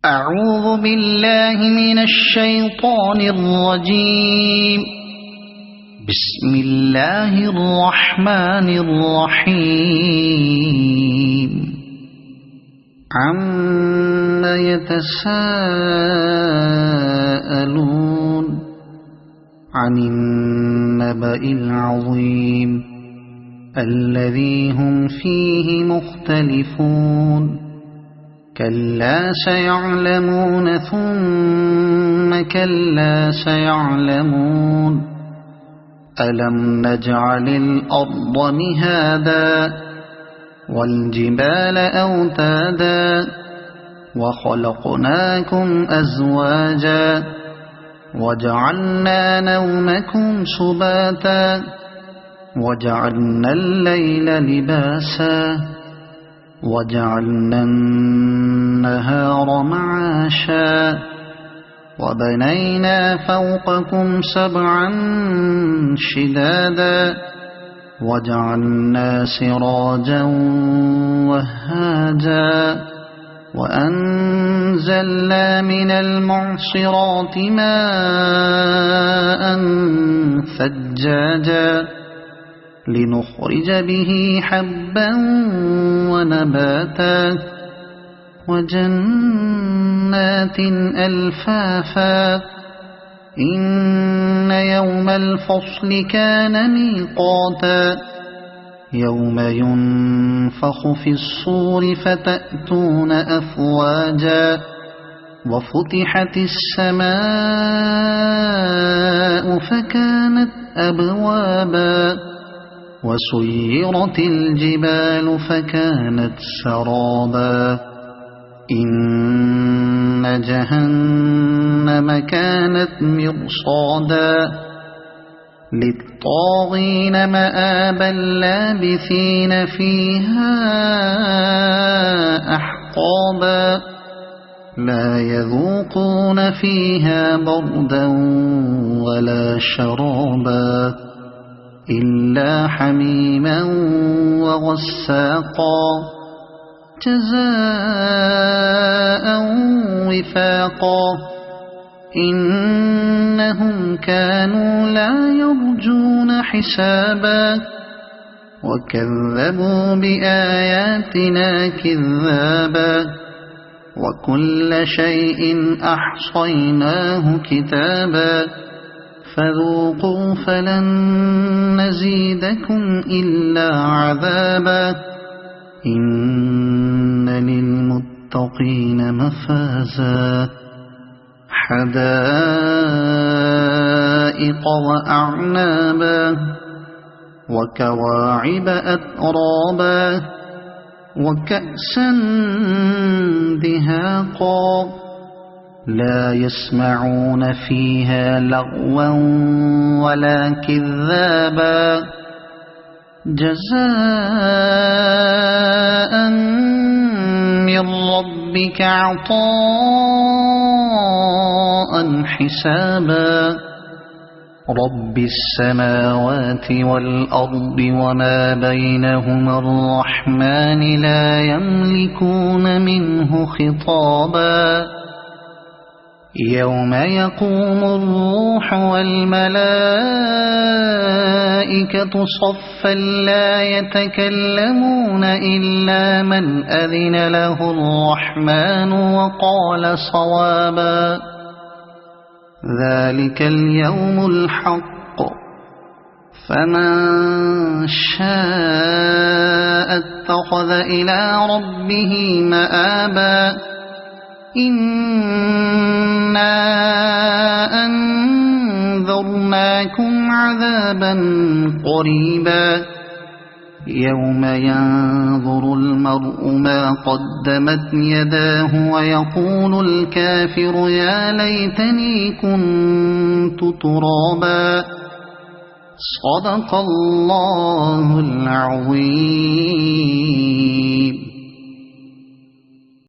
أعوذ بالله من الشيطان الرجيم. بسم الله الرحمن الرحيم. عَمَّ يتساءلون عن النبأ العظيم الذي هم فيه مختلفون. كلا سيعلمون ثم كلا سيعلمون. ألم نجعل الأرض مهادا والجبال أوتادا وخلقناكم أزواجا وجعلنا نومكم سباتا وجعلنا الليل لباسا وجعلنا النهار معاشا وبنينا فوقكم سبعا شدادا وجعلنا سراجا وهاجا وأنزلنا من المعصرات ماء ثجاجا لنخرج به حبا ونباتا وجنات ألفافا. إن يوم الفصل كان ميقاتا. يوم ينفخ في الصور فتأتون أفواجا وفتحت السماء فكانت أبوابا وسيرت الجبال فكانت سرابا. إن جهنم كانت مرصادا للطاغين مآبا لابثين فيها أحقابا لا يذوقون فيها بردا ولا شرابا إلا حميما وغساقا جزاء وفاقا. إنهم كانوا لا يرجون حسابا وكذبوا بآياتنا كذابا وكل شيء أحصيناه كتابا فذوقوا فلن نزيدكم إلا عذابا. إن للمتقين مفازا حدائق وأعنابا وكواعب أترابا وكأسا دهاقا لا يسمعون فيها لغوا ولا كذابا جزاء من ربك عطاء حسابا. رب السماوات والأرض وما بينهما الرحمن لا يملكون منه خطابا. يوم يقوم الروح والملائكة صفا لا يتكلمون إلا من أذن له الرحمن وقال صوابا. ذلك اليوم الحق فمن شاء اتخذ إلى ربه مآبا. إنا أنذرناكم عذابا قريبا يوم ينظر المرء ما قدمت يداه ويقول الكافر يا ليتني كنت ترابا. صدق الله العظيم.